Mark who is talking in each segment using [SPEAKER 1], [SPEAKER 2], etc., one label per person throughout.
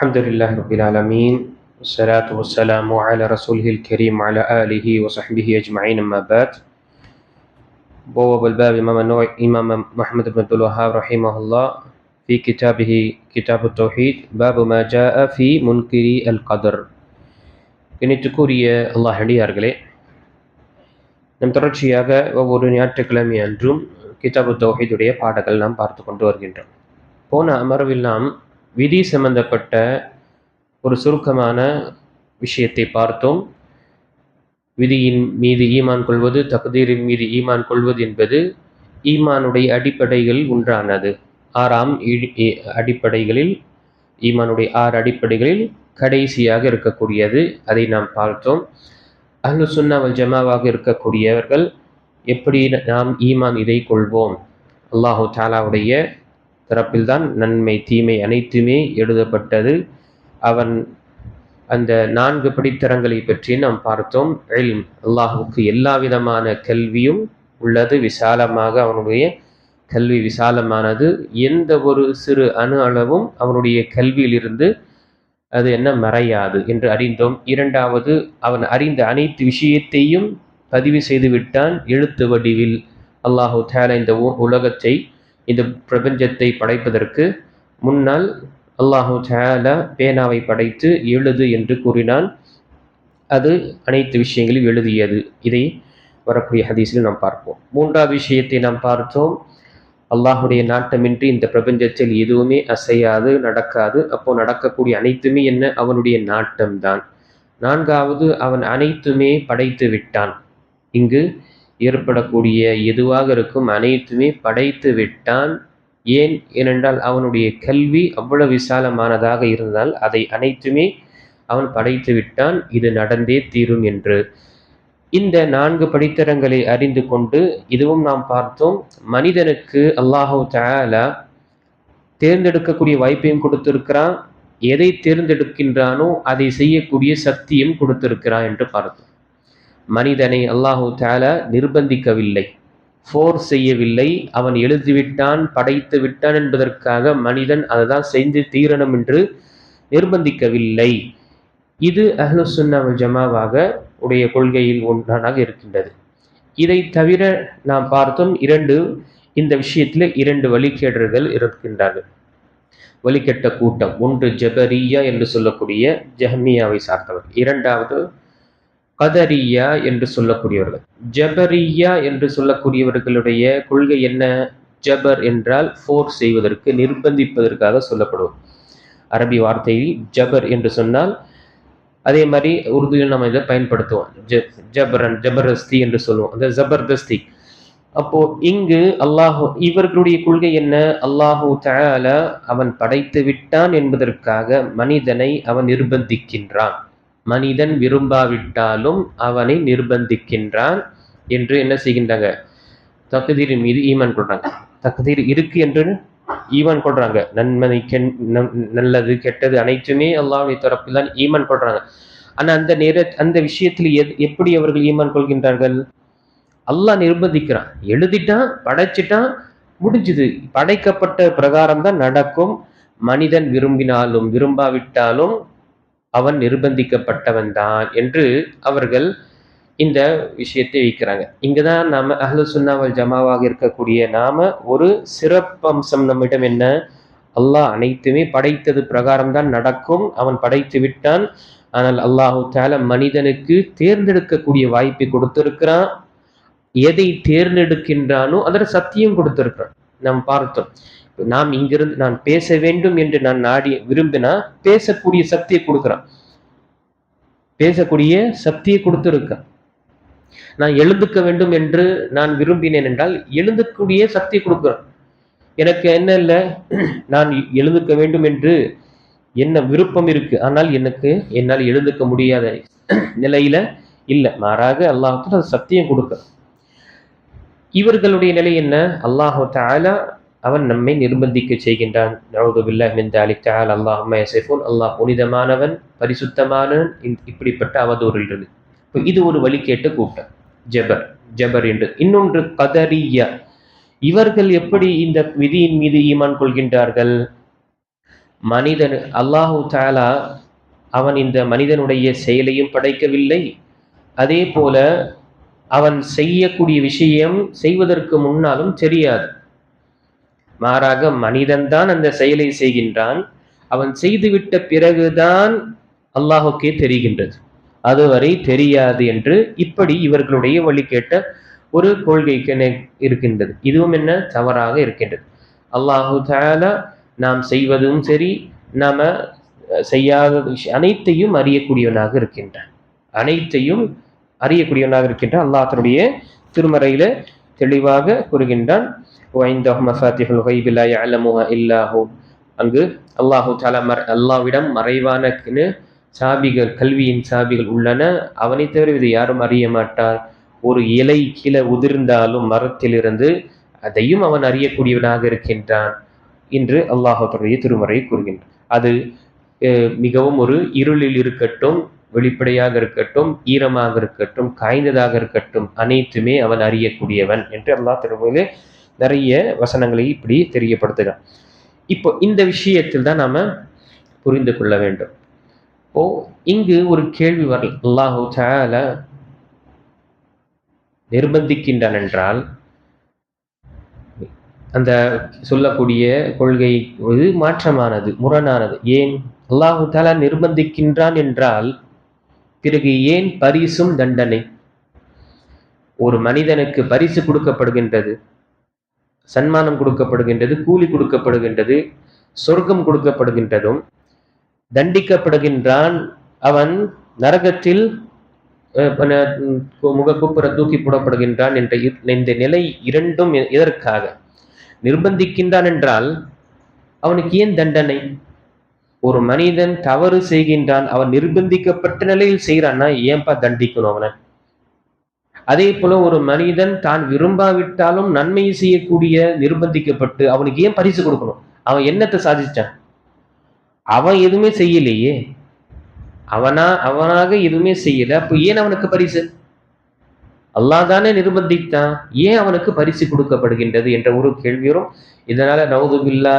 [SPEAKER 1] الحمد لله رب العالمين والصلاة والسلام على رسوله الكريم وعلى آله وصحبه أجمعين أما بعد بواب الباب إمام محمد بن عبد الوهاب رحمه الله في كتابه كتاب التوحيد باب ما جاء في منكر القدر கணித்துக்குரிய அல்லாஹ் அடியார்களே, நம் தொடர்ச்சியாக ஒவ்வொரு ஞாயிற்றுக்கிழமை அன்றும் கிதாபு தௌஹீதுடைய பாடங்கள் நாம் பார்த்து கொண்டு வருகின்றோம். போன அமர்வில் நாம் விதி சம்பந்தப்பட்ட ஒரு சுருக்கமான விஷயத்தை பார்த்தோம். விதியின் மீது ஈமான் கொள்வது, தக்தீரின் மீது ஈமான் கொள்வது என்பது ஈமானுடைய அடிப்படைகள் ஒன்றானது. அடிப்படைகளில் ஈமானுடைய 6 அடிப்படைகளில் கடைசியாக இருக்கக்கூடியது. அதை நாம் பார்த்தோம். அஹ்லு சுன்னா வல் ஜமாவாக இருக்கக்கூடியவர்கள் எப்படி நாம் ஈமான் இதை கொள்வோம்? அல்லாஹு தஆலாவுடைய தரப்பில்தான் நன்மை தீமை அனைத்துமே எழுதப்பட்டது. அவன் அந்த 4 படித்தரங்களை பற்றி நாம் பார்த்தோம். இல்ம், அல்லாஹுக்கு எல்லா விதமான கல்வியும் உள்ளது, விசாலமாக அவனுடைய கல்வி விசாலமானது. எந்த ஒரு சிறு அணு அளவும் அவனுடைய கல்வியிலிருந்து அது மறையாது என்று அறிந்தோம். இரண்டாவது, அவன் அறிந்த அனைத்து விஷயத்தையும் பதிவு செய்து விட்டான் எழுத்து வடிவில். அல்லாஹு தஆலா இந்த உலகத்தை, இந்த பிரபஞ்சத்தை படைப்பதற்கு முன்னால் அல்லாஹு தஆலா பேனாவை படைத்து எழுது என்று கூறினான். அது அனைத்து விஷயங்களையும் எழுதியது. இதை வரக்கூடிய ஹதீஸில் நாம் பார்ப்போம். மூன்றாவது விஷயத்தை நாம் பார்த்தோம். அல்லாஹுடைய நாட்டமின்றி இந்த பிரபஞ்சத்தில் எதுவுமே அசையாது, நடக்காது. அப்போ நடக்கக்கூடிய அனைத்துமே அவனுடைய நாட்டம்தான். நான்காவது, அவன் அனைத்துமே படைத்து விட்டான். இங்கு ஏற்படக்கூடிய எதுவாக இருக்கும் அனைத்துமே படைத்து விட்டான். ஏனென்றால் அவனுடைய கல்வி அவ்வளவு விசாலமானதாக இருந்தால் அதை அனைத்துமே அவன் படைத்து விட்டான். இது நடந்தே தீரும் என்று. இந்த 4 படித்தரங்களை அறிந்து கொண்டு இதுவும் நாம் பார்த்தோம். மனிதனுக்கு அல்லாஹு தஆலா தேர்ந்தெடுக்கக்கூடிய வாய்ப்பையும் கொடுத்திருக்கிறான். எதை தேர்ந்தெடுக்கின்றானோ அதை செய்யக்கூடிய சக்தியும் கொடுத்திருக்கிறான் என்று பார்த்தோம். மனிதனை அல்லாஹு தஆலா நிர்பந்திக்கவில்லை, ஃபோர்ஸ் செய்யவில்லை. அவன் எழுதிவிட்டான், படைத்து விட்டான் என்பதற்காக மனிதன் அதுதான் செய்து தீரணும் என்று நிர்பந்திக்கவில்லை. இது அஹ்லு சுன்னா வல் ஜமாவாக உடைய கொள்கையில் ஒன்றாக இருக்கின்றது. இதை தவிர நாம் பார்த்தோம் இந்த விஷயத்தில் 2 வழிகேடர்கள் இருக்கின்றார்கள். வழிகெட்ட கூட்டம். ஒன்று ஜபரியா என்று சொல்லக்கூடிய ஜஹ்மியாவை சார்ந்தவர். இரண்டாவது கதரியா என்று சொல்லக்கூடியவர்கள். ஜபரியா என்று சொல்லக்கூடியவர்களுடைய கொள்கை என்ன? ஜபர் என்றால் ஃபோர்ஸ் செய்வதற்கு, நிர்பந்திப்பதற்காக சொல்லப்படுவது. அரபி வார்த்தையில் ஜபர் என்று சொன்னால், அதே மாதிரி உருதுவில் நம்ம இதை பயன்படுத்துவோம். ஜபர்தஸ்தி என்று சொல்லுவோம், அந்த ஜபர்தஸ்தி. அப்போ இங்கு இவர்களுடைய கொள்கை என்ன? அல்லாஹு தஆலா அவன் படைத்து விட்டான் என்பதற்காக மனிதனை அவன் நிர்பந்திக்கின்றான். மனிதன் விரும்பாவிட்டாலும் அவனை நிர்பந்திக்கின்றான் என்று என்ன செய்கின்றாங்க? தக்தீரின் மீது ஈமான் கொள்றாங்க. தக்தீர் இருக்கு என்று ஈமான் கொள்றாங்க. நன்மை, நல்லது, கெட்டது அனைத்துமே அல்லாஹ்வுடைய தரப்பில் தான் ஈமான் கொள்றாங்க. ஆனா அந்த விஷயத்தில் எப்படி அவர்கள் ஈமான் கொள்கின்றார்கள்? அல்லாஹ் நிர்பந்திக்கிறான், எழுதிட்டான், படைச்சிட்டான், முடிஞ்சுது. படைக்கப்பட்ட பிரகாரம் தான் நடக்கும். மனிதன் விரும்பினாலும் விரும்பாவிட்டாலும் அவன் நிர்பந்திக்கப்பட்டவன் தான் என்று அவர்கள் இந்த விஷயத்தை வைக்கிறாங்க. இங்குதான் நாம அஹ்லு சுன்னா வல் ஜமாவாக இருக்கக்கூடிய நாம ஒரு சிறப்பம்சம் நம்மிடம் என்ன? அல்லாஹ் அனைத்துமே படைத்தது பிரகாரம் தான் நடக்கும். அவன் படைத்து விட்டான். ஆனால் அல்லாஹு தஆலா மனிதனுக்கு தேர்ந்தெடுக்கக்கூடிய வாய்ப்பை கொடுத்திருக்கிறான். எதை தேர்ந்தெடுக்கின்றானோ அதில் சத்தியம் கொடுத்திருக்கிறான். நாம் பார்த்தோம். நாம் இங்கிருந்து நான் பேச வேண்டும் என்று நான் நாடி விரும்பினா பேசக்கூடிய சக்தியை கொடுக்கிறான். பேசக்கூடிய சக்தியை கொடுத்திருக்கான். நான் எழுந்துக்க வேண்டும் என்று நான் விரும்பினேன் என்றால் எழுந்துக்கூடிய சக்தியை கொடுக்கிறான். எனக்கு என்ன இல்லை, நான் எழுந்துக்க வேண்டும் என்று என்ன விருப்பம் இருக்கு, ஆனால் என்னால் எழுந்துக்க முடியாத நிலையில இல்லை. மாறாக அல்லாஹ் சத்தியம் கொடுக்க. இவர்களுடைய நிலை என்ன? அல்லாஹு தஆலா அவன் நம்மை நிர்பந்திக்க செய்கின்றான். நஊது பில்லாஹி மின் தாலிக். தஆலா அல்லாஹும்ம யஸிஃபூன். அல்லாஹ் புனிதமானவன், பரிசுத்தமானவன். இப்படிப்பட்ட அவதூறிலிருந்து இது ஒரு வழிகேட்ட கூட்டம், ஜபர் என்று. இன்னொன்று கதரியா. இவர்கள் எப்படி இந்த விதியின் மீது ஈமான் கொள்கின்றார்கள்? மனிதன் அல்லாஹு தாலா அவன் இந்த மனிதனுடைய செயலையும் படைக்கவில்லை, அதே போல அவன் செய்யக்கூடிய விஷயம் செய்வதற்கு முன்னாலும் தெரியாது. மாறாக மனிதன்தான் அந்த செயலை செய்கின்றான். அவன் செய்துவிட்ட பிறகுதான் அல்லாஹுக்கே தெரிகின்றது, அதுவரை தெரியாது என்று இப்படி இவர்களுடைய வழி கேட்ட ஒரு கொள்கைக்கு இருக்கின்றது. இதுவும் என்ன தவறாக இருக்கின்றது. அல்லாஹு தஆலா நாம் செய்வதும் சரி, நாம செய்யாத விஷயம் அனைத்தையும் அறியக்கூடியவனாக இருக்கின்றான். அனைத்தையும் அறியக்கூடியவனாக இருக்கின்றான். அல்லாஹ் தன்னுடைய திருமறையில தெளிவாக கூறுகின்றான், அங்கு அல்லாஹு தஆலா அல்லாஹ்விடம் மறைவான சாபிகள், கல்வியின் சாபிகள் உள்ளன, அவனை தவிர இதை யாரும் அறிய மாட்டார். ஒரு இலை கீழே உதிர்ந்தாலும் மரத்திலிருந்து அதையும் அவன் அறியக்கூடியவனாக இருக்கின்றான் என்று அல்லாஹுடைய திருமறை கூறுகின்றான். அது மிகவும் ஒரு இருளில் இருக்கட்டும், வெளிப்படையாக இருக்கட்டும், ஈரமாக இருக்கட்டும், காய்ந்ததாக இருக்கட்டும், அனைத்துமே அவன் அறியக்கூடியவன் என்று அல்லாஹ் திருமறையிலே நிறைய வசனங்களை இப்படி தெரியப்படுத்துகிறான். இப்போ இந்த விஷயத்தில் தான் நாம புரிந்து கொள்ள வேண்டும். இப்போ இங்கு ஒரு கேள்வி வரல், அல்லாஹு தஆலா நிர்பந்திக்கின்றான் என்றால் அந்த சொல்லக்கூடிய கொள்கை மாற்றமானது, முரணானது. ஏன் அல்லாஹு தஆலா நிர்பந்திக்கின்றான் என்றால் பிறகு ஏன் பரிசும் தண்டனை? ஒரு மனிதனுக்கு பரிசு கொடுக்கப்படுகின்றது, சன்மானம் கொடுக்கப்படுகின்றது, கூலி கொடுக்கப்படுகின்றது, சொர்க்கம் கொடுக்கப்படுகின்றதும், தண்டிக்கப்படுகின்றான், அவன் நரகத்தில் முகக்குப்புற தூக்கி போடப்படுகின்றான் என்ற இந்த நிலை இரண்டும் எதற்காக? நிர்பந்திக்கின்றான் என்றால் அவனுக்கு ஏன் தண்டனை? ஒரு மனிதன் தவறு செய்கின்றான், அவன் நிர்பந்திக்கப்பட்ட நிலையில் செய்கிறான்னா ஏன்பா தண்டிக்கணும் அவனை? அதே போல ஒரு மனிதன் தான் விரும்பாவிட்டாலும் நன்மை செய்யக்கூடிய நிர்பந்திக்கப்பட்டு அவனுக்கு ஏன் பரிசு கொடுக்கணும்? அவன் என்னத்தை சாதிச்சான்? அவன் எதுவுமே செய்யலையே, அவனாக எதுவுமே செய்யல. அப்ப ஏன் அவனுக்கு பரிசு? அல்லாஹ் தானே நிர்பந்தித்தான், ஏன் அவனுக்கு பரிசு கொடுக்கப்படுகின்றது என்ற ஒரு கேள்வி வரும். இதனால நவுதுபில்லா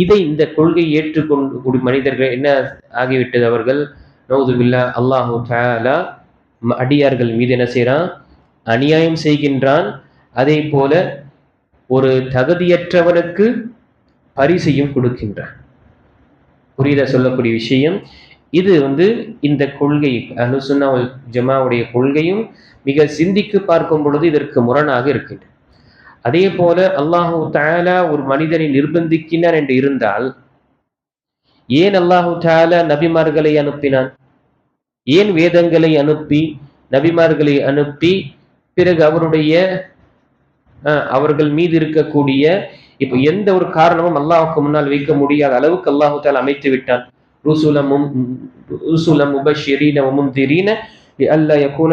[SPEAKER 1] இதை இந்த கொள்கையை ஏற்றுக்கொண்டு மனிதர்கள் என்ன ஆகிவிட்டது? அவர்கள் நவுதுபில்லா அல்லாஹு தஆலா அடியார்கள் மீது என்ன செய்யறான்? அநியாயம் செய்கின்றான். அதே போல ஒரு தகுதியற்றவனுக்கு பரிசையும் கொடுக்கின்றான். புரியுதா சொல்லக்கூடிய விஷயம்? இது இந்த கொள்கை அஹ்லுஸ் சுன்னah வல் ஜமாவுடைய கொள்கையும் மிக சிந்திக்கு பார்க்கும் பொழுது இதற்கு முரணாக இருக்கின்றது. அதே போல அல்லாஹு தஆலா ஒரு மனிதனை நிர்பந்திக்கினார் என்று இருந்தால் ஏன் அல்லாஹு தஆலா நபிமார்களை அனுப்பினான்? ஏன் வேதங்களை அனுப்பி நபிமார்களை அனுப்பி பிறகு அவர்கள் மீது இருக்கக்கூடிய இப்ப எந்த ஒரு காரணமும் அல்லாஹுக்கு முன்னால் வைக்க முடியாத அளவுக்கு அல்லாஹு தஆலா அமைத்து விட்டான். ருசுலம் முபஷ்ஷிரீன வ முன்திரீன லிஅல்லா யகூன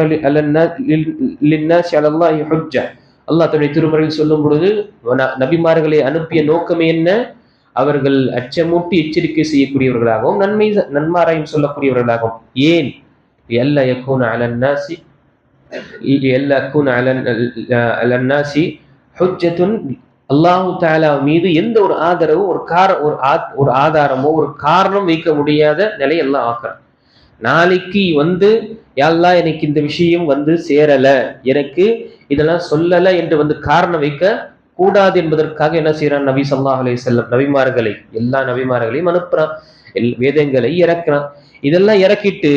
[SPEAKER 1] லின்னாஸி அலல்லாஹி ஹுஜ்ஜா. அல்லாஹ் தன்னுடைய திருமறையில் சொல்லும் பொழுது நபிமார்களை அனுப்பிய நோக்கம் என்ன? அவர்கள் அச்சமூட்டி எச்சரிக்கை செய்யக்கூடியவர்களாகவும் நன்மாராயம் சொல்லக்கூடியவர்களாகவும். ஏன்? லிஅல்லா யகூன அலன்னாஸி ஹுஜ்ஜத்துன். அல்லாஹு தஆலா மீது எந்த ஒரு ஆதரவு ஒரு ஆதாரமோ ஒரு காரணம் வைக்க முடியாத நிலை எல்லாம் ஆக்குறான். நாளைக்கு யா அல்லாஹ் எனக்கு இந்த விஷயம் சேரல, எனக்கு இதெல்லாம் சொல்லல என்று காரணம் வைக்க கூடாது என்பதற்காக என்ன செய்யறான்? நபி ஸல்லல்லாஹு அலைஹி வஸல்லம் நபிமார்களை, எல்லா நபிமார்களையும் அனுப்புறான், வேதங்களை இறக்குறான். இதெல்லாம் இறக்கிட்டு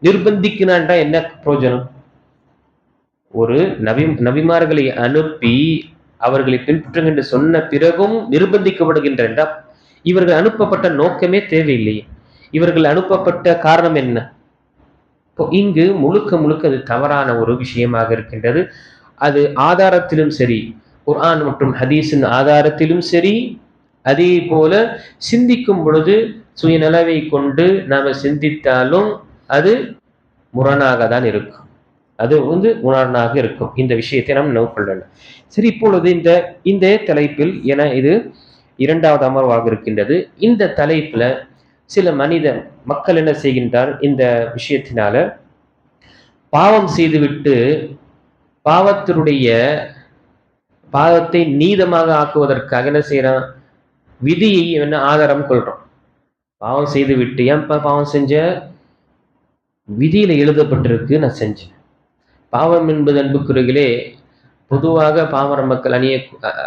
[SPEAKER 1] நிர்பந்திக்கிறான்டா என்ன பிரயோஜனம்? ஒரு நபிமார்களை அனுப்பி அவர்களை பின்பற்றுங்க என்று சொன்ன பிறகும் நிர்பந்திக்கப்படுகின்றன. இவர்கள் அனுப்பப்பட்ட நோக்கமே தேவையில்லையே, இவர்கள் அனுப்பப்பட்ட காரணம் என்ன? இப்போ இங்கு முழுக்க அது தவறான ஒரு விஷயமாக இருக்கின்றது. அது ஆதாரத்திலும் சரி, குர்ஆன் மற்றும் ஹதீஸின் ஆதாரத்திலும் சரி, அதே போல சிந்திக்கும் பொழுது சுயநலவை கொண்டு நாம சிந்தித்தாலும் அது முரணாக தான் இருக்கும். அது முரணாக இருக்கும். இந்த விஷயத்தை நாம் நோட் பண்ணணும். சரி, இப்பொழுது இந்த தலைப்பில் என இது இரண்டாவது அமர்வாக இருக்கின்றது. இந்த தலைப்புல சில மக்கள் என்ன செய்கின்றார்? இந்த விஷயத்தினால பாவம் செய்துவிட்டு பாவத்தை நீதமாக ஆக்குவதற்காக என்ன செய்யறான்? விதியை ஆதாரம் கொள்றோம். பாவம் செய்து விட்டு ஏன்ப்பா பாவம் செஞ்ச? விதியில எழுதப்பட்டிருக்கு, நான் செஞ்சேன். பாவம் என்பது அன்புக்குரியவர்களே, பொதுவாக பாமர மக்கள்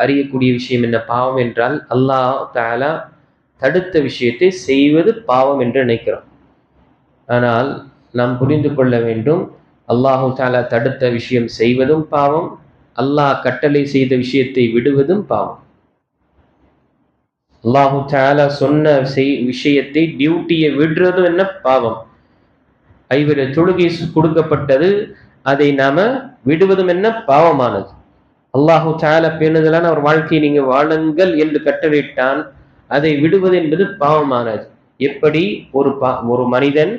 [SPEAKER 1] அறியக்கூடிய விஷயம் என்ன? பாவம் என்றால் அல்லாஹ் தஆலா தடுத்த விஷயத்தை செய்வது பாவம் என்று நினைக்கிறோம். ஆனால் நாம் புரிந்து கொள்ள வேண்டும், அல்லாஹு தஆலா தடுத்த விஷயம் செய்வதும் பாவம், அல்லாஹ் கட்டளை செய்த விஷயத்தை விடுவதும் பாவம். அல்லாஹு தஆலா சொன்ன விஷயத்தை, டியூட்டியை விடுறதும் என்ன? பாவம். ஐவேளை தொழுகை கொடுக்கப்பட்டது, அதை நாம விடுவதும் என்ன? பாவமானது. அல்லாஹு தஆலா பேணுதலான ஒரு வாழ்க்கையை நீங்க வாழுங்கள் என்று கட்டளையிட்டான், அதை விடுவது என்பது பாவமானது. எப்படி ஒரு மனிதன்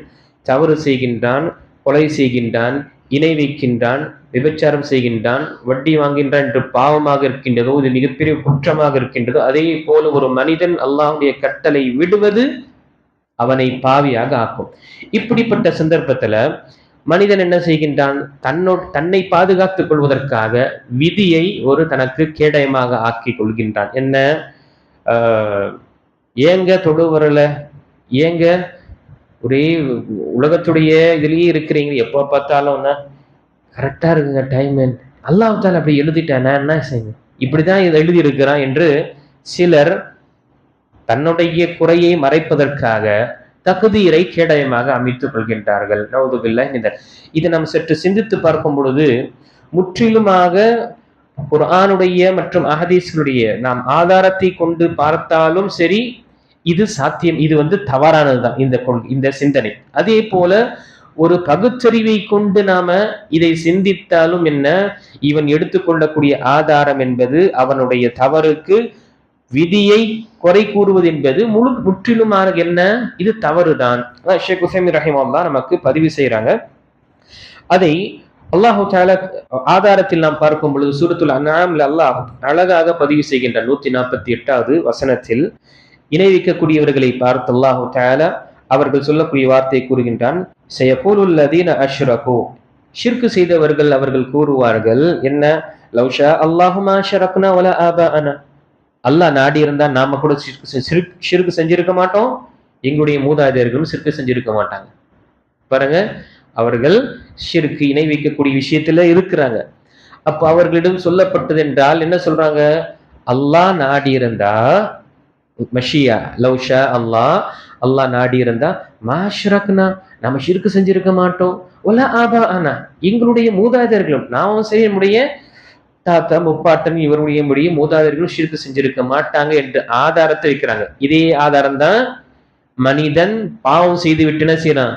[SPEAKER 1] தவறு செய்கின்றான், கொலை செய்கின்றான், இணை வைக்கின்றான், விபச்சாரம் செய்கின்றான், வட்டி வாங்கின்றான் என்று பாவமாக இருக்கின்றதோ, இது மிகப்பெரிய குற்றமாக இருக்கின்றதோ, அதே போல ஒரு மனிதன் அல்லாஹ்வுடைய கட்டளை விடுவது அவனை பாவியாக ஆக்கும். இப்படிப்பட்ட சந்தர்ப்பத்துல மனிதன் என்ன செய்கின்றான்? தன்னை பாதுகாத்துக் கொள்வதற்காக விதியை ஒரு தனக்கு கேடயமாக ஆக்கி கொள்கின்றான். என்ன? ஏங்க தொழு வரல? ஏங்க ஒரே உலகத்துடைய இதுலயே இருக்கிறீங்க, எப்போ பார்த்தாலும் கரெக்டா இருக்குங்க டைம், அல்லாஹ் தால அப்படி எழுதிட்டேன், நான் என்ன செய்வேன்? இப்படிதான் இதை எழுதி இருக்கிறான் என்று சிலர் தன்னுடைய குறையை மறைப்பதற்காக தகுதியை கேடயமாக அமைத்துக் கொள்கின்றார்கள். நவுதுபில்லாஹ். இதை நாம் சற்று சிந்தித்து பார்க்கும் பொழுது முற்றிலுமாக குர்ஆனுடைய மற்றும் அஹதீஸ்களுடைய நாம் ஆதாரத்தை கொண்டு பார்த்தாலும் சரி, இது சாத்தியம், இது தவறானதுதான் இந்த சிந்தனை. அதே போல ஒரு பகுத்தறிவை கொண்டு நாம இதை சிந்தித்தாலும் என்ன, இவன் எடுத்துக்கொள்ளக்கூடிய ஆதாரம் என்பது அவனுடைய தவறுக்கு விதியை குறை கூறுவது என்பது முற்றிலுமாக என்ன, இது தவறுதான். ஷேக் உசைமீன் ரஹிமஹுல்லாஹ் நமக்கு பதிவு செய்யறாங்க. அதை அல்லாஹு தஆலா ஆதாரத்தில் நாம் பார்க்கும் பொழுது சூரத்துல் அன்ஆம்ல அல்லாஹ் அழகாக பதிவு செய்கின்றான். 148வது வசனத்தில் இணை வைக்கக்கூடியவர்களை பார்த்து அல்லாஹு தஆலா அவர்கள் சொல்லக்கூடிய வார்த்தை கூறுகின்றான், ஸயகூலுல் லதீன அஷ்ரகூ, ஷிர்க் செய்தவர்கள் அவர்கள் கூறுவார்கள் என்ன? லவ் ஷா அல்லாஹு மா ஷரக்னா வலா ஆபாஅனா, அல்லாஹ் நாடி இருந்தா நாம கூட ஷிர்க் செஞ்சிருக்க மாட்டோம், எங்களுடைய மூதாதையர்களும் ஷிர்க் செஞ்சிருக்க மாட்டாங்க. பாருங்க, அவர்கள் ஷிர்க் இணை வைக்கக்கூடிய விஷயத்துல இருக்கிறாங்க. அப்ப அவர்களிடம் சொல்லப்பட்டது என்றால் என்ன சொல்றாங்க? அல்லாஹ் நாடி இருந்தா, மஷியா லவ் ஷா அல்லாஹ் நாடி இருந்தா மாஷ்ரக்னா, நம்ம ஷிர்க் செஞ்சிருக்க மாட்டோம், வலா ஆபாஅனா, எங்களுடைய மூதாதையர்களும், நாமும் சரி நம்முடைய தாத்தா முப்பாட்டன் இவருடைய மூதாதையர்களும் ஷிர்க் செஞ்சிருக்க மாட்டாங்க என்று ஆதாரத்தை வைக்கிறாங்க. இதே ஆதாரம் தான் மனிதன் பாவம் செய்து விட்டுன செய்யறான்,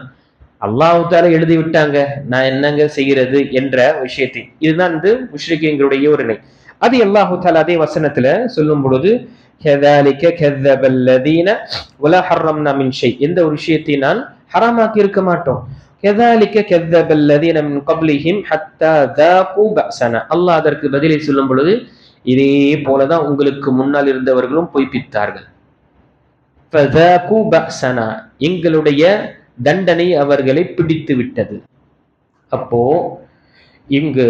[SPEAKER 1] அல்லாஹ் தஆலா எழுதி விட்டாங்க, நான் என்னங்க செய்கிறது என்ற விஷயத்தை. இதுதான் முஷ்ரிக்கீன்களுடைய ஒரு நிலை. அது அல்லாஹ் தஆலா அதே வசனத்துல சொல்லும் பொழுது, கذلك كذب الذين ولا حرمنا من شيء, எந்த ஒரு விஷயத்தை நான் ஹராமாக்கி இருக்க மாட்டோம். كذلك كذب الذين من قبلهم حتى ذاقوا بأسنا, அல்லாஹ் அதற்கு பதிலை சொல்லும் பொழுது, இதே போலதான் உங்களுக்கு முன்னால் இருந்தவர்களும் பொய்ப்பித்தார்கள். فذاقوا بأسنا, எங்களுடைய தண்டனை அவர்களை பிடித்து விட்டது. அப்போ இங்கு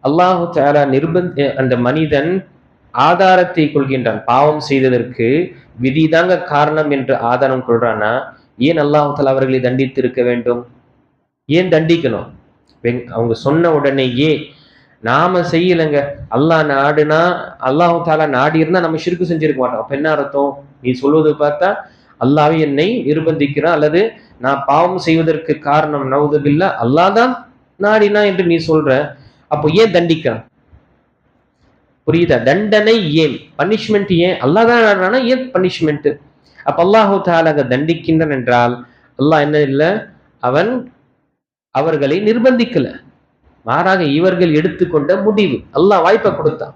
[SPEAKER 1] அல்லாஹு தஆலா அந்த மனிதன் ஆதாரத்தை கொள்கின்றான். பாவம் செய்ததற்கு விதிதாங்க காரணம் என்று ஆதாரம் கொள்றானா, ஏன் அல்லாஹு தஆலா அவர்களை தண்டித்து இருக்க வேண்டும்? ஏன் தண்டிக்கணும்? அவங்க சொன்ன உடனேயே நாம செய்யலைங்க, அல்லாஹ் நாடுனா, அல்லாஹு தஆலா நாடி இருந்தா நம்ம ஷிர்க் செஞ்சிருக்க மாட்டோம். அப்ப என்ன அர்த்தம்? நீ சொல்வது பார்த்தா அல்லாஹ்வே என்னை நிர்பந்திக்கிறான், அல்லது நான் பாவம் செய்வதற்கு காரணம் நவுதுபில்லா அல்லாஹ் தான் நாடினா என்று நீ சொல்ற. அப்போ ஏன் தண்டிக்கிறான்? புரியுதா? தண்டனை ஏன், பனிஷ்மெண்ட் ஏன்? அல்லாஹ் தான் நாடுனா ஏன் பனிஷ்மெண்ட்? அப்ப அல்லாஹு தஆலா தண்டிக்கின்றான் என்றால் அல்லாஹ் என்ன இல்லை, அவன் அவர்களை நிர்பந்திக்கல, மாறாக இவர்கள் எடுத்துக்கொண்ட முடிவு. அல்லாஹ் வாய்ப்பை கொடுத்தான்,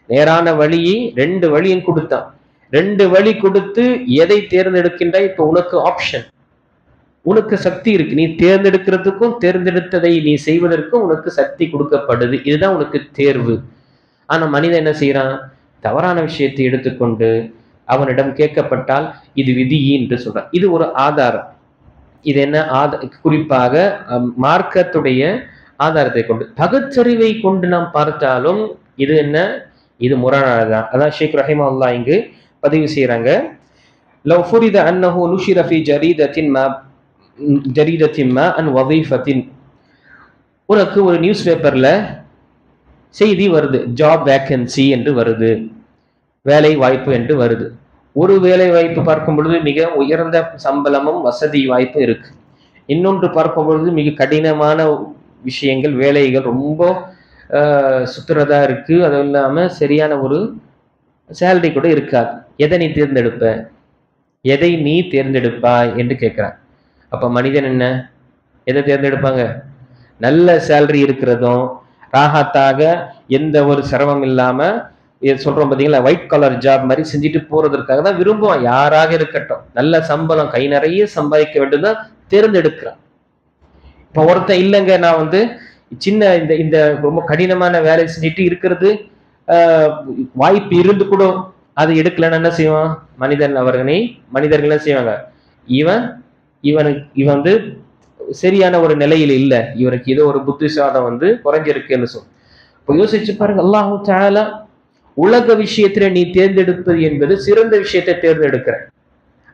[SPEAKER 1] நேரான வழியை 2 வழியும் கொடுத்தான். 2 வழி கொடுத்து எதை தேர்ந்தெடுக்கின்றாய்? இப்ப உனக்கு ஆப்ஷன், உனக்கு சக்தி இருக்கு, நீ தேர்ந்தெடுக்கிறதுக்கும் தேர்ந்தெடுத்ததை நீ செய்வதற்கும் உனக்கு சக்தி கொடுக்கப்படுது. இதுதான் உனக்கு தேர்வு. ஆனா மனிதன் என்ன செய்யறான்? தவறான விஷயத்தை எடுத்துக்கொண்டு அவனிடம் கேட்கப்பட்டால் இது விதி என்று சொல்றான். இது ஒரு ஆதாரம். இது என்ன குறிப்பாக மார்க்கத்துடைய ஆதாரத்தை கொண்டு, பகுத்தறிவை கொண்டு நாம் பார்த்தாலும் இது என்ன, இது முரணானதுதான். அதான் ஷேக் ரஹிமஹுல்லாஹ் இங்கு பதிவு செய்யறாங்க. لو فرض أنه نشر في جريدة ما عن وظيفة. உனக்கு ஒரு நியூஸ் பேப்பர்ல செய்தி வருது, ஜாப் வேக்கன்சி என்று வருது, வேலை வாய்ப்பு என்று வருது. ஒரு வேலை வாய்ப்பு பார்க்கும் பொழுது மிக உயர்ந்த சம்பளமும் வசதி வாய்ப்பும் இருக்கு. இன்னொன்று பார்க்கும் பொழுது மிக கடினமான விஷயங்கள், வேலைகள் ரொம்ப சுத்துறதா இருக்கு. அதுவும் இல்லாம சரியான ஒரு சேலரி கூட இருக்காது. எதை நீ தேர்ந்தெடுப்ப? எதை நீ தேர்ந்தெடுப்பாய் என்று கேட்கிறான். அப்ப மனிதன் என்ன எதை தேர்ந்தெடுப்பாங்க? நல்ல சேலரி இருக்கிறதும், ராகத்தாக எந்த ஒரு சிரமம் இல்லாம சொல்றோம் பாத்தீங்களா, ஒயிட் கலர் ஜாப் மாதிரி செஞ்சுட்டு போறதற்காக தான் விரும்புவான். யாராக இருக்கட்டும், நல்ல சம்பளம், கை நிறைய சம்பாதிக்க வேண்டும் தான் தேர்ந்தெடுக்கிறான். இப்ப ஒருத்தன் இல்லைங்க, நான் சின்ன இந்த இந்த ரொம்ப கடினமான வேலை செஞ்சுட்டு இருக்கிறது வாய்ப்பு இருந்து கூட அது எடுக்கலன்னு என்ன செய்வான்? மனிதர்கள் என்ன செய்வாங்க? இவன் சரியான ஒரு நிலையில் இல்லை, இவனுக்கு ஏதோ ஒரு புத்திசாதம் குறைஞ்சிருக்குன்னு சொல்லும். இப்போ யோசிச்சு பாருங்க, அல்லாஹ் தஆலா உலக விஷயத்துல நீ தேர்ந்தெடுப்பது என்பது சிறந்த விஷயத்தை தேர்ந்தெடுக்கிற.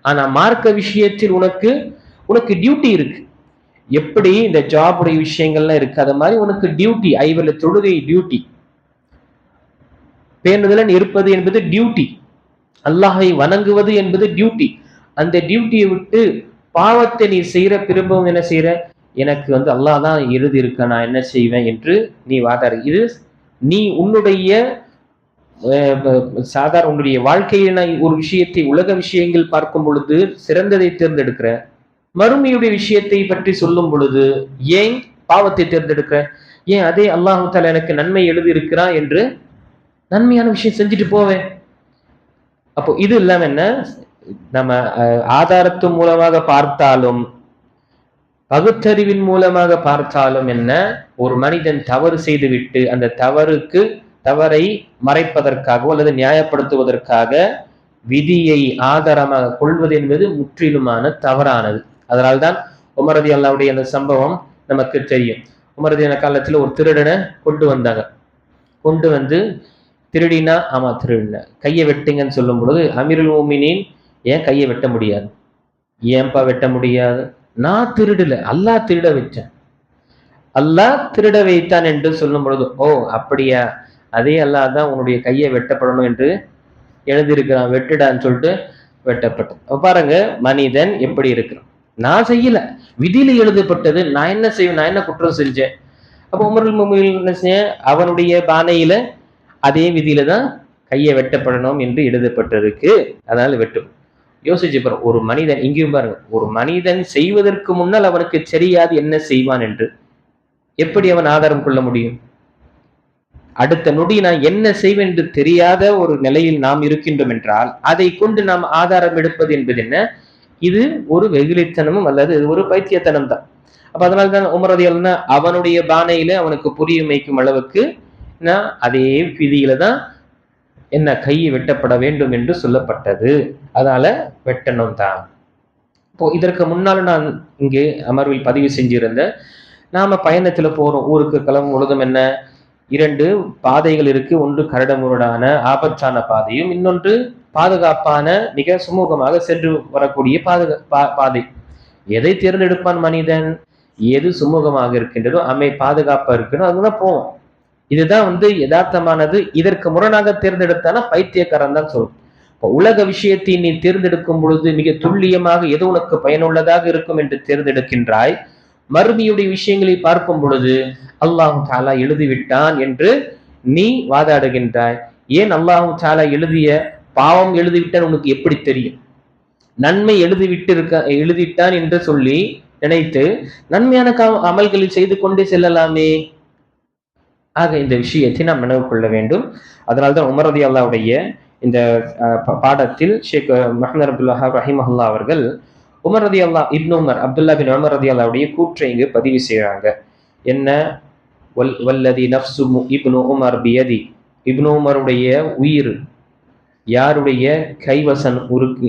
[SPEAKER 1] ஆனா மார்க்க விஷயத்தில் உனக்கு டியூட்டி இருக்கு. எப்படி இந்த ஜாபுடைய விஷயங்கள்லாம் இருக்கு, அது மாதிரி உனக்கு டியூட்டி. ஐவல தொழுகை டியூட்டி, பேணுதலன் இருப்பது என்பது டியூட்டி, அல்லாஹை வணங்குவது என்பது டியூட்டி. அந்த டியூட்டியை விட்டு பாவத்தை நீ செய்யற, திரும்பவும் என்ன செய்யற? எனக்கு அல்லாஹ் தான் எழுதி இருக்க, நான் என்ன செய்வேன் என்று நீ வாதாடு. இது நீ உன்னுடைய சாதாரண உன்னுடைய வாழ்க்கையில ஒரு விஷயத்தை, உலக விஷயங்கள் பார்க்கும் பொழுது சிறந்ததை தேர்ந்தெடுக்கிற, மறுமையுடைய விஷயத்தை பற்றி சொல்லும் பொழுது ஏன் பாவத்தை தேர்ந்தெடுக்கிற? ஏன் அதே அல்லாஹ் தஆலா எனக்கு நன்மை எழுதி இருக்கிறான் என்று நன்மையான விஷயம் செஞ்சுட்டு போவேன். அப்போ இது இல்லாம என்ன, நம்ம ஆதாரத்து மூலமாக பார்த்தாலும் பகுத்தறிவின் மூலமாக பார்த்தாலும் என்ன, ஒரு மனிதன் தவறு செய்துவிட்டு அந்த தவறை மறைப்பதற்காகவோ அல்லது நியாயப்படுத்துவதற்காக விதியை ஆதாரமாக கொள்வது என்பது முற்றிலுமான தவறானது. அதனால்தான் உமர் ரலியல்லாஹுடைய அந்த சம்பவம் நமக்கு தெரியும். உமர் ரலியல்லாஹு காலத்துல ஒரு திருடனை கொண்டு வந்து திருடினா, ஆமா திருடின, கையை வெட்டுங்கன்னு சொல்லும் பொழுது அமீருல் மோமினீன், ஏன் கையை வெட்ட முடியாது? ஏன்பா வெட்ட முடியாது? நான் திருடல, அல்லாஹ் திருட வச்சேன், அல்லாஹ் திருட வைத்தான் என்று சொல்லும் பொழுது, ஓ அப்படியா, அதே அல்லாஹ் தான் உன்னுடைய கையை வெட்டப்படணும் என்று எழுதியிருக்கிறான், வெட்டுடான்னு சொல்லிட்டு வெட்டப்பட்டது. பாருங்க மனிதன் எப்படி இருக்கிறான். நான் செய்யல, விதியில எழுதப்பட்டது, நான் என்ன செய்வேன்? நான் என்ன குற்றம் செஞ்சேன்? அப்போ உமருல் முஃமினீன் என்ன செய்ய, அவனுடைய பானையில அதே விதியில தான் கையை வெட்டப்படணும் என்று எழுதப்பட்டிருக்கு, அதனால வெட்டும். யோசிச்சு பாருங்க, ஒரு மனிதன், இங்கேயும் பாருங்க, ஒரு மனிதன் செய்வதற்கு முன்னால் அவனுக்கு தெரியாது என்ன செய்வான் என்று. எப்படி அவன் ஆதாரம் கொள்ள முடியும்? அடுத்த நொடி நான் என்ன செய்வேன் என்று தெரியாத ஒரு நிலையில் நாம் இருக்கின்றோம் என்றால் அதை கொண்டு நாம் ஆதாரம் எடுப்பது என்பது என்ன? இது ஒரு வெகுளித்தனமும் அல்லது ஒரு பைத்தியத்தனம் தான். அப்ப அதனால்தான் உமர் ரலியல்லாஹு அன்ஹு அவனுடைய பானையில அவனுக்கு புரிய வைக்கும் அளவுக்கு அதே விதியில தான் என்ன கையை வெட்டப்பட வேண்டும் என்று சொல்லப்பட்டது. அதனால வெட்டணும் தான். இப்போ இதற்கு முன்னால் நான் இங்கே அமர்வில் பதிவு செஞ்சிருந்த, நாம பயணத்துல போறோம், ஊருக்கு கிளம்பும் பொழுதும் என்ன, 2 பாதைகள் இருக்கு. ஒன்று கரடுமுரடான ஆபத்தான பாதையும், இன்னொன்று பாதுகாப்பான மிக சுமூகமாக சென்று வரக்கூடிய பாதை. எதை தேர்ந்தெடுப்பான் மனிதன்? எது சுமூகமாக இருக்கின்றதோ, பாதுகாப்பா இருக்கணும், அதுதான் போவோம். இதுதான் யதார்த்தமானது. இதற்கு முரணாக தேர்ந்தெடுத்தானா பைத்தியக்காரன் தான் சொல்லும். இப்போ உலக விஷயத்தை நீ தேர்ந்தெடுக்கும் பொழுது மிக துல்லியமாக எது உனக்கு பயனுள்ளதாக இருக்கும் என்று தேர்ந்தெடுக்கின்றாய். மறுமையுடைய விஷயங்களை பார்க்கும் பொழுது அல்லாஹ் தஆலா எழுதிவிட்டான் என்று நீ வாதாடுகின்றாய். ஏன் அல்லாஹ் தஆலா எழுதிய பாவம் எழுதிவிட்டான் உனக்கு எப்படி தெரியும்? நன்மை எழுதிவிட்டான் என்று சொல்லி நினைத்து நன்மையான அமல்களில் செய்து கொண்டே செல்லலாமே. ஆக இந்த விஷயத்தை நாம் நினைவு கொள்ள வேண்டும். அதனால்தான் உமர் ரலியல்லாஹுடைய இந்த பாடத்தில் ஷேக் முஹம்மது அப்துல் வஹாப் ரஹிமஹுல்லாஹ் அவர்கள் உமர் ரலியல்லாஹு இப்னு உமர் அப்துல்லா பின் உமர் ரலியல்லாஹுடைய கூற்றை இங்கு பதிவு செய்கிறாங்க. என்ன? வல்லதி நஃப்சு இப்னு உமர் பியதி, இப்னு உமருடைய உயிர் யாருடைய கைவசம்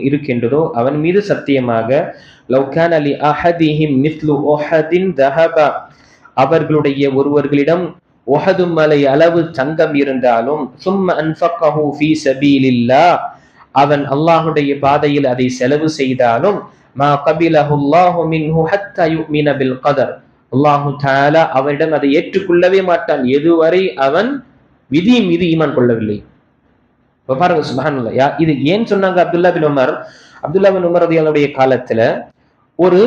[SPEAKER 1] இருக்கின்றதோ அவன் மீது சத்தியமாக, லவ் கான லி அஹதிஹிம் மிஸ்லு உஹதின் தஹபா, அவர்களுடைய ஒருவர்களிடம் உஹது மலை அளவு தங்கம் இருந்தாலும், சும்ம அன்ஃபகஹு ஃபீ சபீலில்லாஹ், அவன் அல்லாஹுடைய பாதையில் அதை செலவு செய்தாலும் மா கபிலஹு அல்லாஹு மின்ஹு ஹத்தா யுமின பில் கதர், அல்லாஹு தஆலா அவனிடம் அதை ஏற்றுக்கொள்ளவே மாட்டான் எதுவரை அவன் விதியின் மீது ஈமான் கொள்ளவில்லை. பாருங்க சுப்ஹானல்லாஹ். இது ஏன் சொன்னாங்க அப்துல்லா பின் உமர் ரலியல்லாஹு காலத்துல ஒரு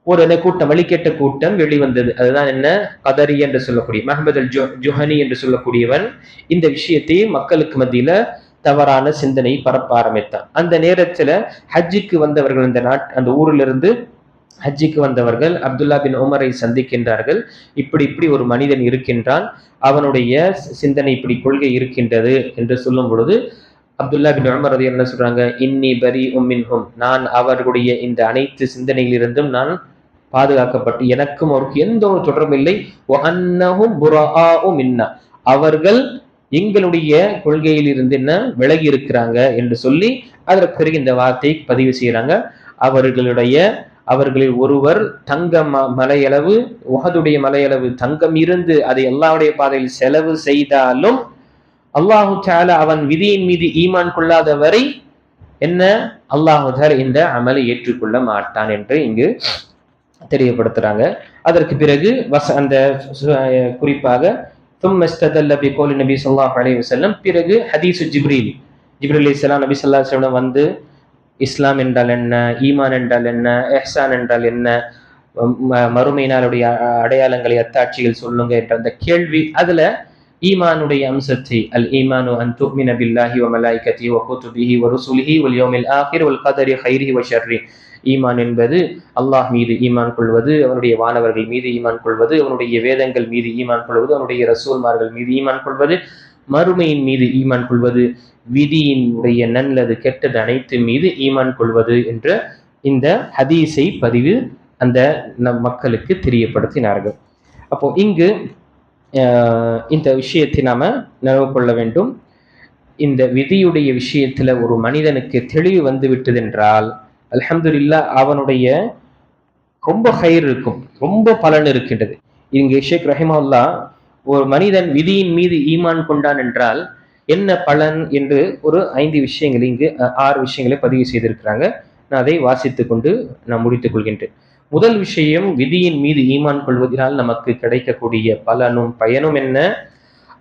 [SPEAKER 1] ஒரு கூட்டம், வழிகேட்ட கூட்டம் வெளிவந்தது. அதுதான் என்ன, கதரி என்று சொல்லக்கூடிய மஹ்மத் அல் ஜுஹனி என்று சொல்லக்கூடியவன் இந்த விஷயத்தை மக்களுக்கு மத்தியில தவறான சிந்தனை பரப்ப ஆரம்பித்தான். அந்த நேரத்துல ஹஜ்ஜுக்கு வந்தவர்கள், அந்த ஊரிலிருந்து ஹஜ்ஜுக்கு வந்தவர்கள் அப்துல்லா பின் உமரை சந்திக்கின்றார்கள். இப்படி ஒரு மனிதன் இருக்கின்றான், அவனுடைய சிந்தனை இப்படி கொள்கை இருக்கின்றது என்று சொல்லும் பொழுது அப்துல்லா பின் உமர் ரலியல்லாஹு என்ன சொல்றாங்க, இன்னி பரீஉம் மின்ஹும், நான் அவர்களுடைய இந்த அனைத்து சிந்தனையிலிருந்தும் நான் பாதுகாக்கப்பட்டு எனக்கும் அவருக்கு எந்த ஒரு தொடர்பும் இல்லை. அவர்கள் எங்களுடைய கொள்கையில் இருந்து என்ன விலகி இருக்கிறாங்க என்று சொல்லி அதற்கு பிறகு இந்த வார்த்தை பதிவு செய்யறாங்க. அவர்களில் ஒருவர் தங்க மலையளவு, உஹதுடைய மலையளவு தங்கம் இருந்து அதை அல்லாஹ்வுடைய பாதையில் செலவு செய்தாலும் அல்லாஹு தஆலா அவன் விதியின் மீது ஈமான் கொள்ளாத வரை என்ன அல்லாஹு தஆலா இந்த அமலை ஏற்றுக்கொள்ள மாட்டான் என்று இங்கு தெரியப்படுத்துறாங்க. அதற்கு பிறகு அந்த குறிப்பாக நபி ஸல்லல்லாஹு அலைஹி வஸல்லம், பிறகு ஹதீஸ் ஜிப்ரீல் அலைஹிஸ்ஸலாம் நபி ஸல்லல்லாஹு அலைஹி வஸல்லம் வந்து இஸ்லாம் என்றால் என்ன, ஈமான் என்றால் என்ன, இஹ்சான் என்றால் என்ன, மறுமை நாளுடைய அடையாளங்களை அத்தாட்சிகள் சொல்லுங்க என்ற அந்த கேள்வி, அதுல ஈமானுடைய அம்சத்தை அல் ஈமானு அன் துமின பில்லாஹி வ மலாயிகத்திஹி வ குதுபிஹி வ ருசுலிஹி வல் யௌமில் ஆகிர் வல் கதரி கைரிஹி வ ஷர்ரி, ஈமான் என்பது அல்லாஹ் மீது ஈமான் கொள்வது, அவனுடைய வானவர்கள் மீது ஈமான் கொள்வது, அவனுடைய வேதங்கள் மீது ஈமான் கொள்வது, அவனுடைய ரசூல்மார்கள் மீது ஈமான் கொள்வது, மறுமையின் மீது ஈமான் கொள்வது, விதியினுடைய நல்லது கெட்டது அனைத்து மீது ஈமான் கொள்வது என்ற இந்த ஹதீஸை பதிவு அந்த மக்களுக்கு தெரியப்படுத்தினார்கள். அப்போ இங்கு இந்த விஷயத்தை நாம நினைவு கொள்ள வேண்டும். இந்த விதியுடைய விஷயத்துல ஒரு மனிதனுக்கு தெளிவு வந்து விட்டது என்றால் அல்ஹம்துலில்லாஹ் அவனுடைய ரொம்ப ஹைர் இருக்கும், ரொம்ப பலன் இருக்கின்றது. இங்கு ஷேக் ரஹிமஹுல்லாஹ் ஒரு மனிதன் விதியின் மீது ஈமான் கொண்டான் என்றால் என்ன பலன் என்று ஒரு 5 விஷயங்கள், இங்கு 6 விஷயங்களை பதிவு செய்திருக்கிறாங்க. நான் அதை வாசித்துக் கொண்டு நான் முடித்துக் கொள்கின்றேன். முதல் விஷயம், விதியின் மீது ஈமான் கொள்வதனால் நமக்கு கிடைக்கக்கூடிய பலனும் பயனும் என்ன,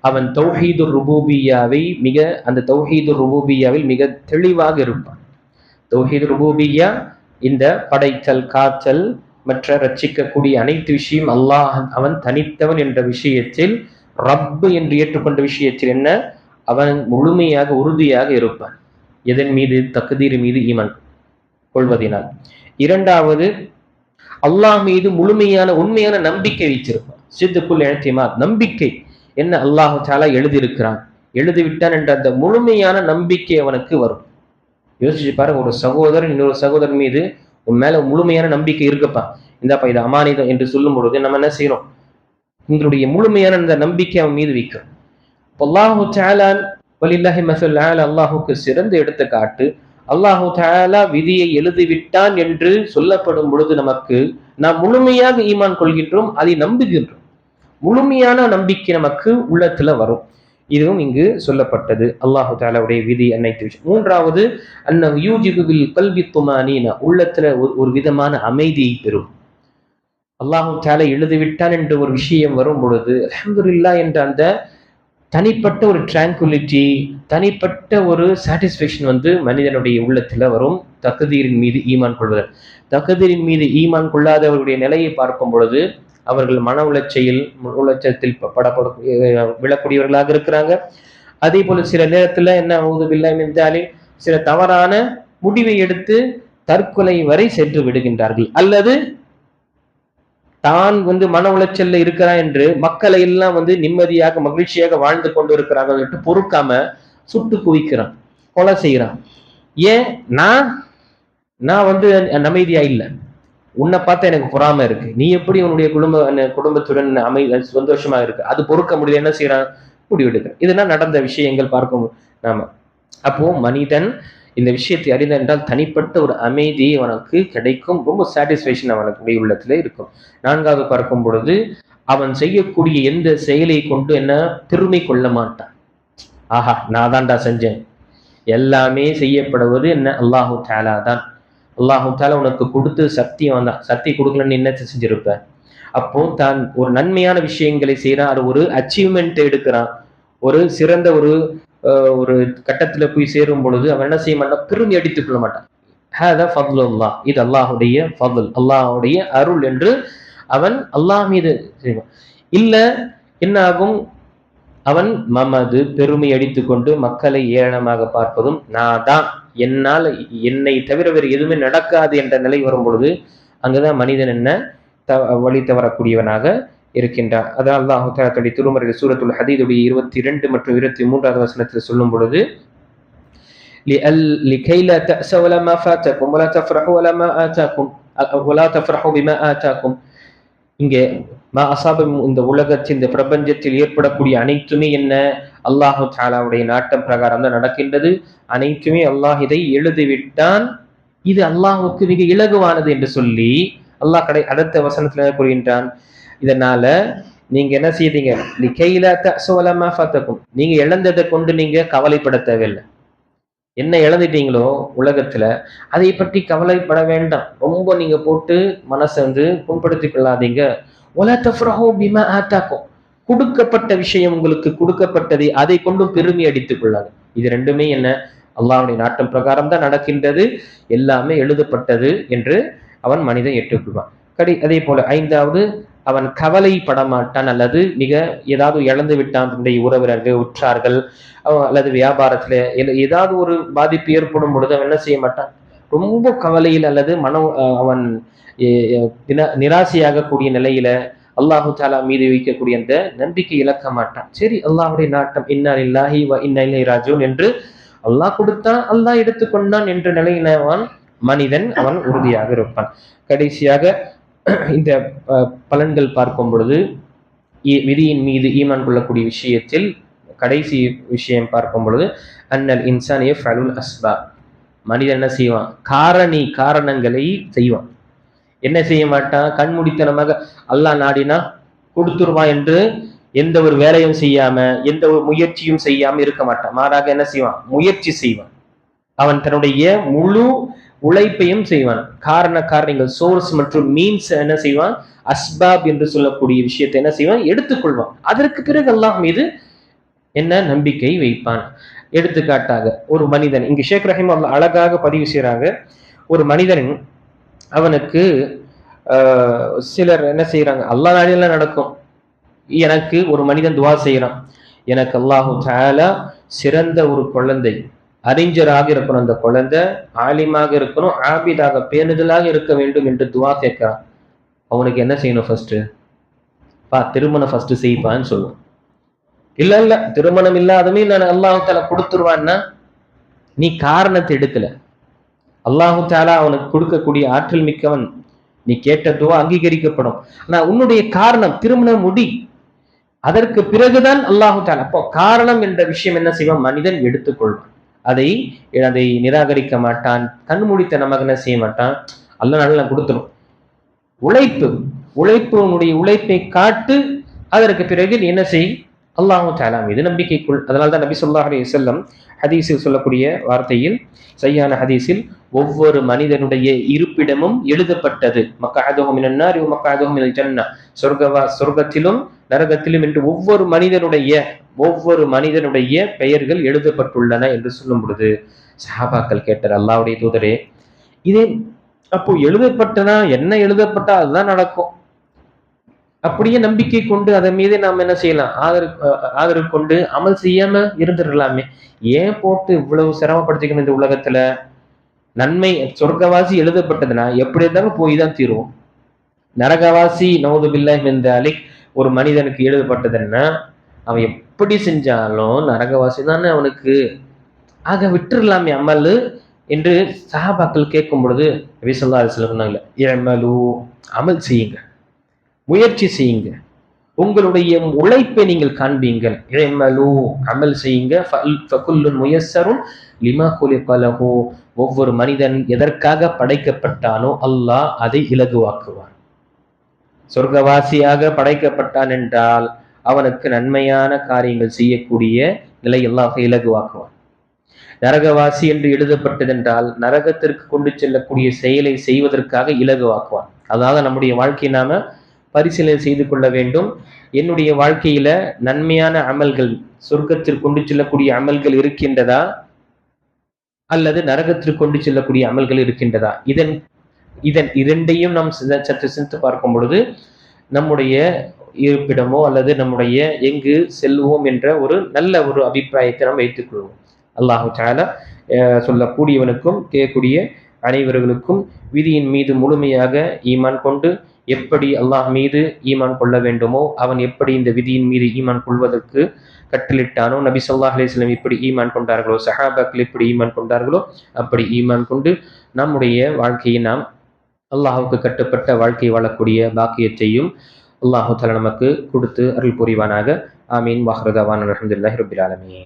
[SPEAKER 1] அவன் தௌஹீதுர் ருபூபிய்யாவை அந்த தௌஹீதுர் ருபூபிய்யாவில் மிக தெளிவாக இருப்பான். தௌஹீதுர் ருபூபிய்யா இந்த படைத்தல், காத்தல், மற்ற ரட்சிக்கக்கூடிய அனைத்து விஷயம் அல்லாஹ் அவன் தனித்தவன் என்ற விஷயத்தில், ரப்பு என்று ஏற்றுக்கொண்ட விஷயத்தில் என்ன அவன் முழுமையாக உறுதியாக இருப்பான். எதன் மீது? தக்தீர் மீது ஈமான் கொள்வதினால். இரண்டாவது, அல்லாஹ் மீது முழுமையான உண்மையான நம்பிக்கை வைத்திருப்பான். சித்துக்குள் இஅ்திமாத், நம்பிக்கை என்ன, அல்லாஹ் தஆலா எழுதியிருக்கிறான், எழுதிவிட்டான் என்ற அந்த முழுமையான நம்பிக்கை அவனுக்கு வரும். யோசிச்சு பாருங்க, ஒரு சகோதரன் இன்னொரு சகோதரன் மீது உன் மேல முழுமையான நம்பிக்கை இருக்கப்பா, இந்தாப்பா இது அமானிதம் என்று சொல்லும் பொழுது நம்ம என்ன செய்யறோம், எங்களுடைய முழுமையான அந்த நம்பிக்கை அவன் மீது வைக்கிறோம். அல்லாஹு தஆலா வலில்லாஹி மஸல் ஆலா, அல்லாஹுக்கு சிறந்த எடுத்துக்காட்டு. அல்லாஹு தஆலா விதியை எழுதிவிட்டான் என்று சொல்லப்படும் பொழுது நமக்கு நாம் முழுமையாக ஈமான் கொள்கின்றோம், அதை நம்புகின்றோம். முழுமையான நம்பிக்கை நமக்கு உள்ளத்துல வரும். இதுவும் இங்கு சொல்லப்பட்டது அல்லாஹு தஆலாவுடைய விதி அனைத்து விஷயம். மூன்றாவது, அன்னஹு யூஜிபு பில் கல்பி துமானீனா, உள்ளத்துல ஒரு விதமான அமைதியை பெறும். அல்லாஹு தஆலா எழுதிவிட்டான் என்ற ஒரு விஷயம் வரும் பொழுது அல்ஹம்துலில்லாஹ் என்ற அந்த தனிப்பட்ட ஒரு ட்ராங்குலிட்டி, தனிப்பட்ட ஒரு சாட்டிஸ்ஃபேக்ஷன் வந்து மனிதனுடைய உள்ளத்துல வரும். தக்தீரின் மீது ஈமான் கொள்வதல். தக்தீரின் மீது ஈமான் கொள்ளாதவர்களுடைய நிலையை பார்க்கும் பொழுது அவர்கள் மன உளைச்சத்தில் விழக்கூடியவர்களாக இருக்கிறாங்க. அதே போல சில நேரத்துல என்ன ஆகுது, சில தவறான முடிவை எடுத்து தற்கொலை வரை சென்று விடுகின்றார்கள். அல்லது தான் வந்து மன உளைச்சல்ல இருக்கிறான் என்று மக்களை எல்லாம் வந்து நிம்மதியாக மகிழ்ச்சியாக வாழ்ந்து கொண்டு இருக்கிறார்கள் என்று பொறுக்காம சுட்டு குவிக்கிறான், கொலை செய்யறான். ஏன்? நான் வந்து அமைதியா இல்லை, உன்னை பார்த்தா எனக்கு பொறாம இருக்கு, நீ எப்படி உன்னுடைய குடும்பத்துடன் சந்தோஷமா இருக்கு, அது பொறுக்க முடியல, என்ன செய்யறான், முடிவெடுக்கிறான். இதெல்லாம் நடந்த விஷயங்கள் பார்க்கும் நாம. அப்போ மனிதன் இந்த விஷயத்தை அறிந்த என்றால் தனிப்பட்ட ஒரு அமைதி அவனுக்கு கிடைக்கும், ரொம்ப சாட்டிஸ்ஃபேக்ஷன் அவனுக்கு உள்ளத்துல இருக்கும். நான்காவது பார்க்கும் பொழுது அவன் செய்யக்கூடிய எந்த செயலை கொண்டு என்ன பெருமை கொள்ள மாட்டான். ஆஹா நான் தான்டா செஞ்சேன், எல்லாமே செய்யப்படுவது என்ன? அல்லாஹு தாலா தான். அல்லாஹு தாலா உனக்கு கொடுத்து சக்தி வந்தான், சக்தி கொடுக்கலன்னு என்ன செஞ்சிருப்ப? அப்போ தான் ஒரு நன்மையான விஷயங்களை செய்யறான், அது ஒரு அச்சீவ்மெண்ட் எடுக்கிறான், ஒரு சிறந்த ஒரு கட்டத்துல போய் சேரும் பொழுது அவன் என்ன செய்ய மாட்டான்? பெருமை அடித்துக் கொள்ள மாட்டான். இது அல்லாஹுடைய ஃபضல், அல்லாஹுடைய அருள் என்று அவன் அல்லாஹ் மீது செய்வான். இல்ல என்ன ஆகும்? அவன் மமது பெருமை அடித்துக் கொண்டு மக்களை ஏளனமாக பார்ப்பதும், நான் தான், என்னால் என்னை தவிர வேறு எதுவுமே நடக்காது என்ற நிலை வரும் பொழுது அங்குதான் மனிதன் என்ன வழி தவறக்கூடியவனாக இருக்கின்றான். அதான் அல்லாஹ் தஆலா திருமறையில் சூரத்துல் ஹதீதுடைய 22 மற்றும் 23வது வசனத்தில் சொல்லும் பொழுது, لكي لا تأسوا ولا ما فاتكم ولا تفرحوا ولا ما آتاكم ولا تفرحوا بما آتاكم. இங்கே மா அசாபம், இந்த உலகத்தில் இந்த பிரபஞ்சத்தில் ஏற்படக்கூடிய அனைத்துமே என்ன? அல்லாஹு தஆலாவுடைய நாட்டம் பிரகாரம் தான் நடக்கின்றது. அனைத்துமே அல்லாஹ் இதை எழுதிவிட்டான், இது அல்லாஹுக்கு மிக இலகுவானது என்று சொல்லி அல்லாஹ் அடுத்த வசனத்துல கூறுகின்றான், இதனால நீங்க என்ன செய்தீங்க? லிகைலா தஅஸு வலா மா ஃபதகும், நீங்க இழந்ததை கொண்டு நீங்க கவலைப்பட தேவையில்லை. என்ன இழந்துட்டீங்களோ உலகத்துல அதை பற்றி கவலைப்பட வேண்டாம். ரொம்ப நீங்க போட்டு மனசை புண்படுத்திக் கொள்ளாதீங்க. வலா தஃப்ரஹூ பிமா ஆதாக்கும், கொடுக்கப்பட்ட விஷயம் உங்களுக்கு கொடுக்கப்பட்டதை அதை கொண்டும் பெருமை அடித்துக் கொள்ளாது. இது ரெண்டுமே என்ன? அல்லாஹ்வுடைய நாட்டம் பிரகாரம் தான் நடக்கின்றது, எல்லாமே எழுதப்பட்டது என்று அவன் மனிதன் ஏற்றுக்கொள்வான். அதே போல 5வது, அவன் கவலைப்பட மாட்டான். அல்லது மிக ஏதாவது இழந்து விட்டான், உறவினர்கள், உற்றார்கள் அல்லது வியாபாரத்துல ஏதாவது ஒரு பாதிப்பு ஏற்படும் பொழுது அவன் என்ன செய்ய மாட்டான்? ரொம்ப கவலையில் அல்லது அவன் நிராசையாகக்கூடிய நிலையில அல்லாஹு தஆலா மீது வைக்கக்கூடிய அந்த நம்பிக்கை இழக்க மாட்டான். சரி, அல்லாஹ்வுடைய நாட்டம், இன்னா லில்லாஹி வ இன்னா இலைஹி ராஜிஊன் என்று அல்லாஹ் கொடுத்தான், அல்லாஹ் எடுத்துக்கொண்டான் என்ற நிலையில மனிதன் அவன் உறுதியாக இருப்பான். கடைசியாக இந்த பலன்கள் பார்க்கும் பொழுது விதியின் மீது ஈமான் கொள்ளக்கூடிய விஷயத்தில் கடைசி விஷயம் பார்க்கும் பொழுது, அன்னல் இன்சான் யஃஅலுல் அஸ்பாப், மனிதன் என்ன செய்வான்? காரணங்களை செய்வான். என்ன செய்ய மாட்டான்? கண்மூடித்தனமாக அல்லாஹ் நாடினா கொடுத்துருவான் என்று எந்த ஒரு வேலையும் செய்யாம எந்த ஒரு முயற்சியும் செய்யாம இருக்க மாட்டான். மாறாக என்ன செய்வான்? முயற்சி செய்வான். அவன் தன்னுடைய முழு உழைப்பையும் செய்வான். காரணங்கள், சோர்ஸ் மற்றும் மீன்ஸ் என்ன செய்வான்? அஸ்பாப் என்று சொல்லக்கூடிய விஷயத்தை என்ன செய்வான்? எடுத்துக்கொள்வான். அதற்கு பிறகு அல்லாஹ் மீது என்ன நம்பிக்கை வைப்பான். எடுத்துக்காட்டாக ஒரு மனிதன், இங்கு ஷேக் ரஹீம் அல்லாஹ் அழகாக பதிவு செய்யறாங்க, ஒரு மனிதன் அவனுக்கு சிலர் என்ன செய்யறாங்க? அல்லாஹ் நாடியெல்லாம் நடக்கும். எனக்கு ஒரு மனிதன் துவா செய்யறான், எனக்கு அல்லாஹு தஆலா சிறந்த ஒரு குழந்தை, அறிஞராக இருக்கணும், அந்த குழந்தை ஆலிமாக இருக்கணும், ஆபிதாக பேணுதலாக இருக்க வேண்டும் என்று துவா கேட்கிறான். அவனுக்கு என்ன செய்யணும்? ஃபர்ஸ்ட் திருமணம் ஃபர்ஸ்ட் செய்ப்பான்னு சொல்லுவோம். இல்ல திருமணம் இல்லாதமே நான் அல்லாஹு தஆலா கொடுத்துருவான்னா, நீ காரணத்தை எடுக்கல. அல்லாஹு தஆலா அவனுக்கு கொடுக்கக்கூடிய ஆற்றல் மிக்கவன். நீ கேட்ட துவா அங்கீகரிக்கப்படும். ஆனா உன்னுடைய காரணம் திருமணம் முடி, அதற்கு பிறகுதான் அல்லாஹு தஆலா. அப்போ காரணம் என்ற விஷயம் என்ன செய்வான்? மனிதன் எடுத்துக்கொள்வான். அதை நிராகரிக்க மாட்டான். கண்மூடித்தனமாக என்ன செய்ய மாட்டான்? அல்லாஹ் நல்லா கொடுத்துரும். உன்னுடைய உழைப்பை காட்டு, அதற்கு பிறகு நீ என்ன செய்? அல்லாஹு தஆலா மீது நம்பிக்கைக்குள். அதனால்தான் நபி ஸல்லல்லாஹு அலைஹி வஸல்லம் ஹதீஸில் சொல்லக்கூடிய வார்த்தையில், சய்யான ஹதீஸில், ஒவ்வொரு மனிதனுடைய இருப்பிடமும் எழுதப்பட்டது. மக்அதுஹு மினன் நாரி வ மக்அதுஹு மினல் ஜன்னah, சொர்க்கத்திலும் நரகத்திலும் என்று ஒவ்வொரு மனிதனுடைய பெயர்கள் எழுதப்பட்டுள்ளன என்று சொல்லும் பொழுது சஹாபாக்கள் கேட்டார், அல்லாஹ்வுடைய தூதரே, இதே அப்போ எழுதப்பட்டனா என்ன? எழுதப்பட்டா அதுதான் நடக்கும். அப்படியே நம்பிக்கை கொண்டு அதன் மீது நாம் என்ன செய்யலாம்? ஆதரவு கொண்டு அமல் செய்யாம இருந்துடலாமே. ஏன் போட்டு இவ்வளவு சிரமப்படுத்திக்கணும்? இந்த உலகத்துல நன்மை சொர்க்கவாசி எழுதப்பட்டதுன்னா எப்படி இருந்தாலும் போய் தான் தீருவோம். நரகவாசி நவுது பில்லாஹி மின் தாலிக் ஒரு மனிதனுக்கு எழுதப்பட்டதுன்னா அவன் எப்படி செஞ்சாலும் நரகவாசி தானே அவனுக்கு. ஆக விட்டுறலாமே அமல் என்று சஹாபாக்கள் கேட்கும் பொழுது நபி ஸல்லல்லாஹு அலைஹி வஸல்லம் சொன்னாங்க, இஅமலு, அமல் செய்யுங்க, முயற்சி செய்யுங்க, உங்களுடைய உழைப்பை நீங்கள் காண்பீங்கள். இஅமலு, அமல் செய்யுங்க, ஃபகுல்லுன் முயஸ்ஸருன் லிமா குலிக லஹு, ஒவ்வொரு மனிதன் எதற்காக படைக்கப்பட்டானோ அல்லாஹ் அதை இலகுவாக்குவான். சொர்க்கவாசியாக படைக்கப்பட்டான் என்றால் அவனுக்கு நன்மையான காரியங்கள் செய்யக்கூடிய நிலை அல்லாஹ் இலகுவாக்குவான். நரகவாசி என்று எழுதப்பட்டதென்றால் நரகத்திற்கு கொண்டு செல்லக்கூடிய செயலை செய்வதற்காக இலகுவாக்குவான். அதாவது நம்முடைய வாழ்க்கையை நாம பரிசீலனை செய்து கொள்ள வேண்டும். என்னுடைய வாழ்க்கையில நன்மையான அமல்கள், சொர்க்கத்திற்கு கொண்டு செல்லக்கூடிய அமல்கள் இருக்கின்றதா, அல்லது நரகத்திற்கு கொண்டு செல்லக்கூடிய அமல்கள் இருக்கின்றதா? இதன் இதன் இரண்டையும் நாம் சற்று சிந்தித்து பார்க்கும் பொழுது நம்முடைய இருப்பிடமோ அல்லது நம்முடைய எங்கு செல்வோம் என்ற ஒரு நல்ல ஒரு அபிப்பிராயத்தை நாம் வைத்துக் கொள்வோம். அல்லாஹு தஆலா சொல்லக்கூடியவனுக்கும் கேட்கக்கூடிய அனைவர்களுக்கும் விதியின் மீது முழுமையாக ஈமான் கொண்டு எப்படி அல்லாஹ் மீது ஈமான் கொள்ள வேண்டுமோ, அவன் எப்படி இந்த விதியின் மீது ஈமான் கொள்வதற்கு கட்டளிட்டானோ, நபி ஸல்லல்லாஹு அலைஹி வஸல்லம் எப்படி ஈமான் கொண்டார்களோ, சஹாபாக்கள் எப்படி ஈமான் கொண்டார்களோ அப்படி ஈமான் கொண்டு நம்முடைய வாழ்க்கையை நாம் அல்லாஹ்வுக்கு கட்டுப்பட்ட வாழ்க்கை வாழக்கூடிய பாக்கியத்தையும் அல்லாஹு தஆலா நமக்கு கொடுத்து அருள் புரிவானாக. ஆமீன். வாஹிரு தஅவானா அல்ஹம்துலில்லாஹி ரப்பில் ஆலமீன்.